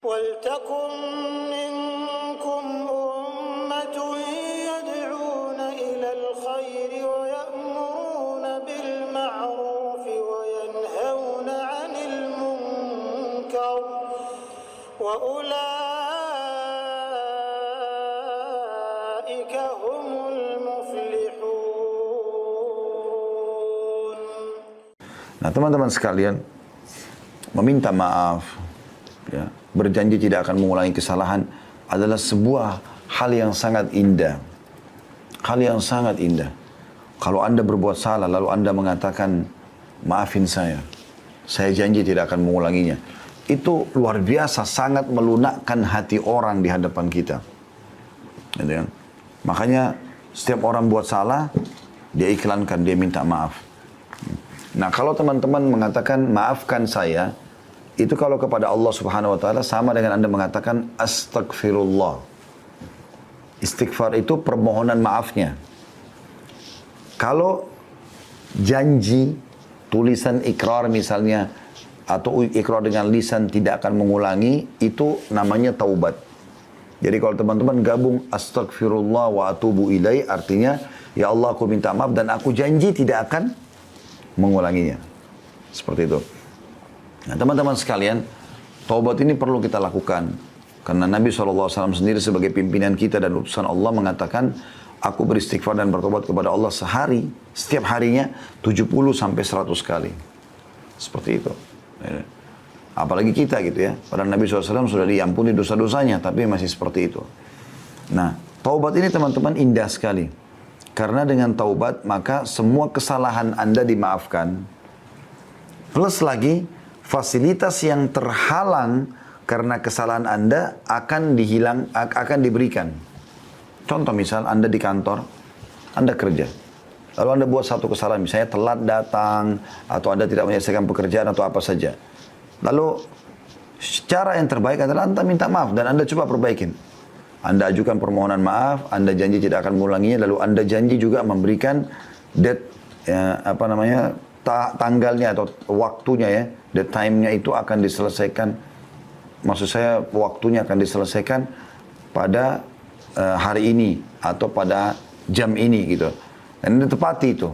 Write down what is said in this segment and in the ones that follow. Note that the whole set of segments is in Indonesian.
وَلْتَكُنْ مِنْكُمْ أُمَّةٌ يَدْعُونَ إِلَى الْخَيْرِ وَيَأْمُرُونَ بِالْمَعْرُوفِ وَيَنْهَوْنَ عَنِ الْمُنْكَرِ وَأُولَئِكَ هُمُ الْمُفْلِحُونَ. Nah, teman-teman sekalian, meminta maaf, ya, berjanji tidak akan mengulangi kesalahan adalah sebuah hal yang sangat indah. Hal yang sangat indah. Kalau Anda berbuat salah lalu Anda mengatakan, maafin saya janji tidak akan mengulanginya. Itu luar biasa, sangat melunakkan hati orang di hadapan kita. Gitu kan? Makanya setiap orang buat salah, dia iklankan, dia minta maaf. Nah, kalau teman-teman mengatakan maafkan saya, itu kalau kepada Allah Subhanahu wa taala sama dengan Anda mengatakan astagfirullah. Istighfar itu permohonan maafnya. Kalau janji tulisan ikrar misalnya atau ikrar dengan lisan tidak akan mengulangi, itu namanya taubat. Jadi kalau teman-teman gabung astagfirullah wa atubu ilai, artinya ya Allah aku minta maaf dan aku janji tidak akan mengulanginya. Seperti itu. Nah, teman-teman sekalian, taubat ini perlu kita lakukan. Karena Nabi SAW sendiri sebagai pimpinan kita dan utusan Allah mengatakan, aku beristighfar dan bertobat kepada Allah sehari, setiap harinya 70 sampai 100 kali. Seperti itu. Apalagi kita gitu ya. Padahal Nabi SAW sudah diampuni dosa-dosanya, tapi masih seperti itu. Nah, taubat ini teman-teman indah sekali. Karena dengan taubat, maka semua kesalahan Anda dimaafkan. Plus lagi, fasilitas yang terhalang karena kesalahan Anda akan diberikan. Contoh misal Anda di kantor, Anda kerja. Lalu Anda buat satu kesalahan, misalnya telat datang, atau Anda tidak menyelesaikan pekerjaan atau apa saja. Lalu cara yang terbaik adalah Anda minta maaf dan Anda coba perbaikin. Anda ajukan permohonan maaf, Anda janji tidak akan mengulanginya, lalu Anda janji juga memberikan tanggalnya atau waktunya ya, the time-nya itu akan diselesaikan. Maksud saya waktunya akan diselesaikan pada hari ini atau pada jam ini gitu. Dan Anda tepati itu.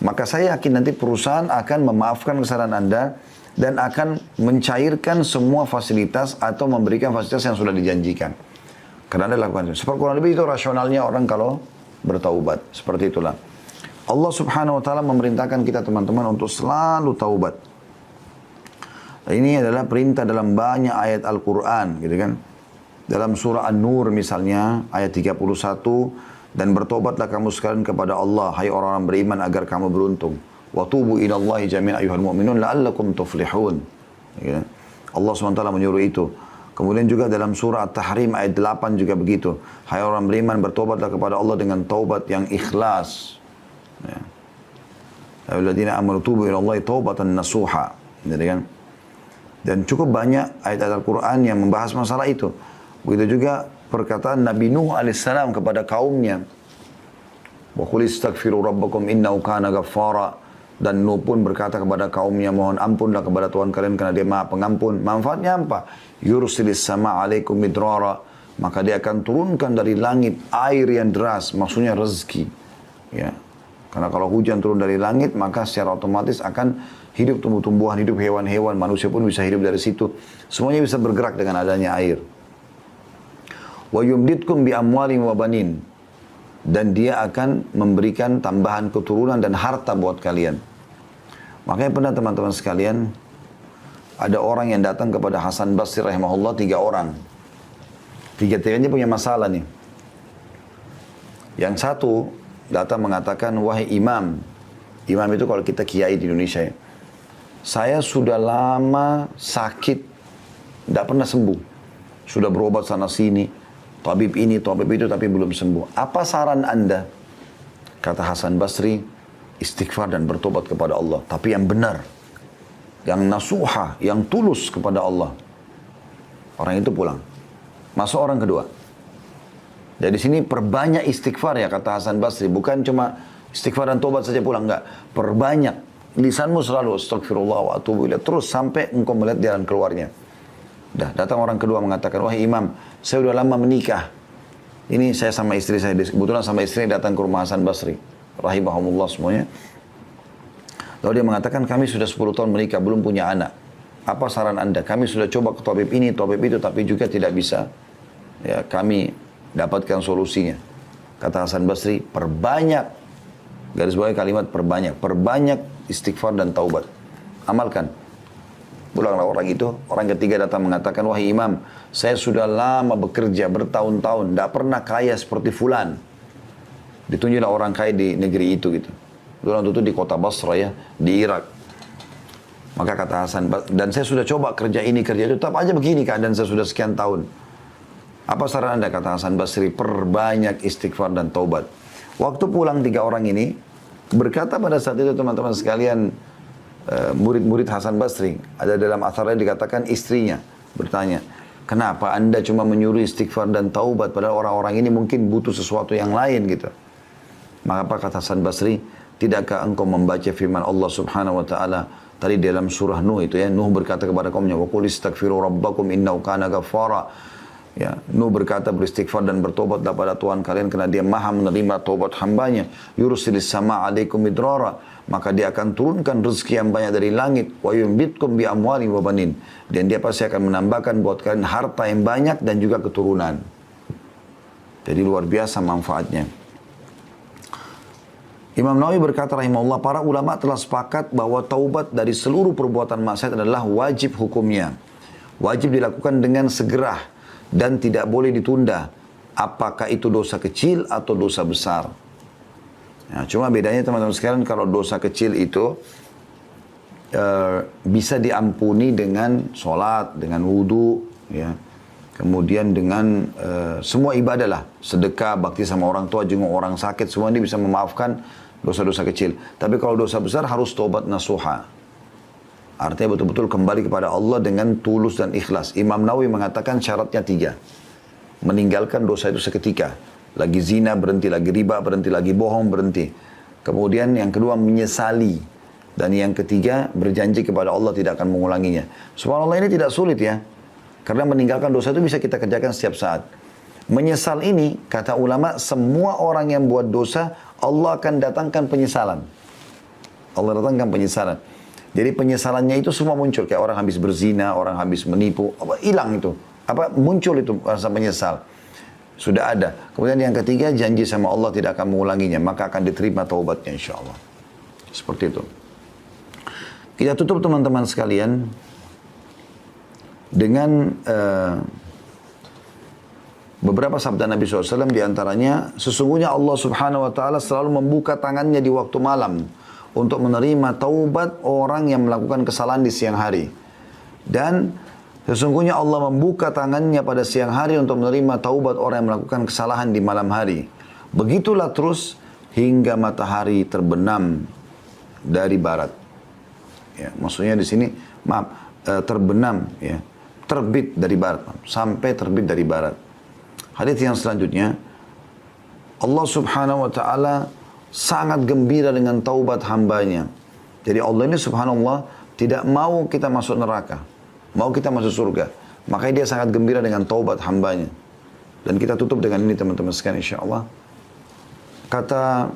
Maka saya yakin nanti perusahaan akan memaafkan kesalahan Anda dan akan mencairkan semua fasilitas atau memberikan fasilitas yang sudah dijanjikan. Karena Anda lakukan itu. Seperti kurang lebih itu rasionalnya orang kalau bertaubat. Seperti itulah. Allah Subhanahu wa taala memerintahkan kita teman-teman untuk selalu taubat. Ini adalah perintah dalam banyak ayat Al-Qur'an, gitu kan. Dalam surah An-Nur misalnya ayat 31, dan bertobatlah kamu sekalian kepada Allah hai orang-orang beriman agar kamu beruntung. Wa tubu ilallahi jami'an ayyuhal mu'minun la'allakum tuflihun. Gitu kan? Allah SWT menyuruh itu. Kemudian juga dalam surah At-Tahrim ayat 8 juga begitu. Hai orang beriman bertobatlah kepada Allah dengan taubat yang ikhlas. Ya. Alladzina amanu tubu ila Allahi taubatan nasuha. Gitu kan? Dan cukup banyak ayat-ayat Al-Quran yang membahas masalah itu. Begitu juga perkataan Nabi Nuh alaihissalam kepada kaumnya. Wa qul istaghfiru rabbakum innahu kana ghaffara. Dan Nuh pun berkata kepada kaumnya, mohon ampunlah kepada Tuhan kalian karena dia Maha Pengampun. Manfaatnya apa? Yursilis sama alaikum midrara. Maka dia akan turunkan dari langit air yang deras, maksudnya rezeki. Ya. Karena kalau hujan turun dari langit, maka secara otomatis akan hidup tumbuh-tumbuhan, hidup hewan-hewan, manusia pun bisa hidup dari situ. Semuanya bisa bergerak dengan adanya air. Wa yumditkum bi amwalin wa banin. Dan dia akan memberikan tambahan keturunan dan harta buat kalian. Makanya pernah teman-teman sekalian, ada orang yang datang kepada Hasan Basri rahimahullah, 3 orang. Tiga-tiganya punya masalah nih. Yang satu datang mengatakan, wahai imam. Imam itu kalau kita kiai di Indonesia ya. Saya sudah lama sakit, tidak pernah sembuh. Sudah berobat sana sini, tabib ini, tabib itu, tapi belum sembuh. Apa saran Anda? Kata Hasan Basri, istighfar dan bertobat kepada Allah. Tapi yang benar, yang nasuha, yang tulus kepada Allah. Orang itu pulang. Masuk orang kedua. Dari sini perbanyak istighfar ya, kata Hasan Basri. Bukan cuma istighfar dan tobat saja pulang, enggak. Perbanyak. Lisanmu selalu astagfirullah wa atubu ilaih. Terus sampai engkau melihat jalan keluarnya. Dah, datang orang kedua mengatakan, wahai imam, saya udah lama menikah. Ini saya sama istri saya, kebetulan sama istri datang ke rumah Hasan Basri. Rahimahumullah semuanya. Lalu dia mengatakan, kami sudah 10 tahun menikah, belum punya anak. Apa saran anda? Kami sudah coba ke tabib ini, tabib itu, tapi juga tidak bisa. Ya, kami dapatkan solusinya. Kata Hasan Basri, perbanyak. Garis bawah kalimat perbanyak. Perbanyak istighfar dan taubat. Amalkan. Pulanglah orang itu. Orang ketiga datang mengatakan, wahai imam, saya sudah lama bekerja, bertahun-tahun. Tidak pernah kaya seperti fulan. Ditunjuklah orang kaya di negeri itu gitu. Dulu itu di kota Basra ya, di Irak. Maka kata Hasan, dan saya sudah coba kerja ini, kerja itu, tetap aja begini keadaan saya sudah sekian tahun. Apa saran anda? Kata Hasan Basri, perbanyak istighfar dan taubat. Waktu pulang 3 orang ini, berkata pada saat itu teman-teman sekalian, murid-murid Hasan Basri, ada dalam atharnya dikatakan istrinya, bertanya, kenapa anda cuma menyuruh istighfar dan taubat, padahal orang-orang ini mungkin butuh sesuatu yang lain gitu. Maka apa kata Hasan Basri, tidakkah engkau membaca firman Allah subhanahu wa ta'ala, tadi dalam surah Nuh itu ya, Nuh berkata kepada kaumnya, wa qul istaghfiru rabbakum innahu kana ghaffara. Ya, Nuh berkata beristighfar dan bertobatlah pada Tuhan kalian karena dia maha menerima taubat hambanya. Yursilis sama alaikum midrara, maka dia akan turunkan rezeki yang banyak dari langit. Wa yumbitkum bi amwali wa banin, dan dia pasti akan menambahkan buat kalian harta yang banyak dan juga keturunan. Jadi luar biasa manfaatnya. Imam Nawawi berkata rahimahullah, para ulama telah sepakat bahwa taubat dari seluruh perbuatan maksiat adalah wajib hukumnya. Wajib dilakukan dengan segera dan tidak boleh ditunda. Apakah itu dosa kecil atau dosa besar? Ya, cuma bedanya teman-teman sekalian, kalau dosa kecil itu bisa diampuni dengan sholat, dengan wudu, ya. Kemudian dengan semua ibadah lah, sedekah, bakti sama orang tua, jenguk orang sakit, semua ini bisa memaafkan dosa-dosa kecil. Tapi kalau dosa besar harus taubat nasuha. Artinya betul-betul kembali kepada Allah dengan tulus dan ikhlas. Imam Nawawi mengatakan syaratnya 3. Meninggalkan dosa itu seketika. Lagi zina berhenti, lagi riba berhenti, lagi bohong berhenti. Kemudian yang kedua menyesali. Dan yang ketiga berjanji kepada Allah tidak akan mengulanginya. Subhanallah, ini tidak sulit ya. Karena meninggalkan dosa itu bisa kita kerjakan setiap saat. Menyesal ini, kata ulama, semua orang yang buat dosa, Allah akan datangkan penyesalan. Allah datangkan penyesalan. Jadi penyesalannya itu semua muncul. Kayak orang habis berzina, orang habis menipu. Hilang itu. Muncul itu rasa menyesal. Sudah ada. Kemudian yang ketiga, janji sama Allah tidak akan mengulanginya. Maka akan diterima taubatnya insya Allah. Seperti itu. Kita tutup teman-teman sekalian dengan beberapa sabda Nabi SAW, diantaranya, sesungguhnya Allah subhanahu wa ta'ala selalu membuka tangannya di waktu malam untuk menerima taubat orang yang melakukan kesalahan di siang hari. Dan sesungguhnya Allah membuka tangannya pada siang hari untuk menerima taubat orang yang melakukan kesalahan di malam hari. Begitulah terus hingga matahari terbenam dari barat. Ya, maksudnya di sini, terbenam, ya, terbit dari barat, sampai terbit dari barat. Hadits yang selanjutnya, Allah subhanahu wa ta'ala sangat gembira dengan taubat hambanya. Jadi Allah ini subhanallah tidak mau kita masuk neraka, mau kita masuk surga. Makanya dia sangat gembira dengan taubat hambanya. Dan kita tutup dengan ini teman-teman sekalian insyaAllah. Kata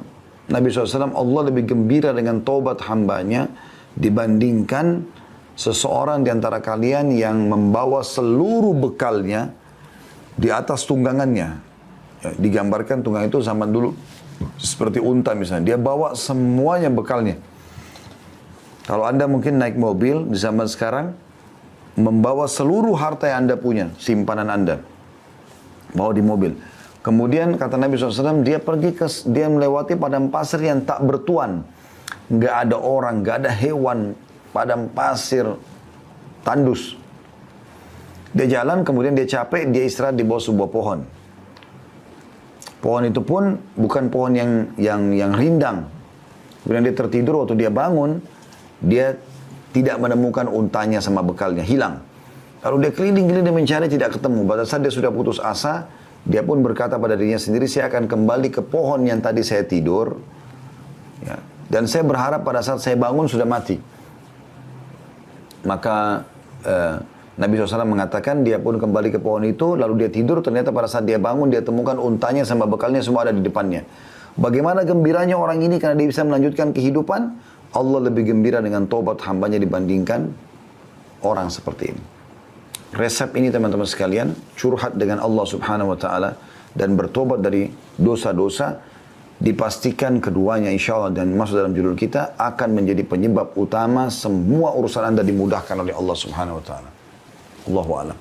Nabi SAW, Allah lebih gembira dengan taubat hambanya dibandingkan seseorang di antara kalian yang membawa seluruh bekalnya di atas tunggangannya. Ya, digambarkan tunggang itu zaman dulu seperti unta misalnya. Dia bawa semuanya bekalnya. Kalau Anda mungkin naik mobil di zaman sekarang, membawa seluruh harta yang Anda punya, simpanan Anda, bawa di mobil. Kemudian kata Nabi SAW, dia melewati padang pasir yang tak bertuan. Nggak ada orang, nggak ada hewan, padang pasir tandus. Dia jalan, kemudian dia capek, dia istirahat di bawah sebuah pohon. Pohon itu pun bukan pohon yang rindang. Kemudian dia tertidur, waktu dia bangun, dia tidak menemukan untanya sama bekalnya, hilang. Lalu dia keliling-keliling mencari, tidak ketemu. Pada saat dia sudah putus asa, dia pun berkata pada dirinya sendiri, saya akan kembali ke pohon yang tadi saya tidur. Ya. Dan saya berharap pada saat saya bangun sudah mati. Maka Nabi SAW mengatakan dia pun kembali ke pohon itu, lalu dia tidur, ternyata pada saat dia bangun, dia temukan untanya sama bekalnya semua ada di depannya. Bagaimana gembiranya orang ini karena dia bisa melanjutkan kehidupan, Allah lebih gembira dengan tobat hambanya dibandingkan orang seperti ini. Resep ini teman-teman sekalian, curhat dengan Allah Subhanahu wa Ta'ala dan bertobat dari dosa-dosa, dipastikan keduanya insya Allah dan masuk dalam judul kita akan menjadi penyebab utama semua urusan Anda dimudahkan oleh Allah Subhanahu wa Ta'ala. Allahu a'lam.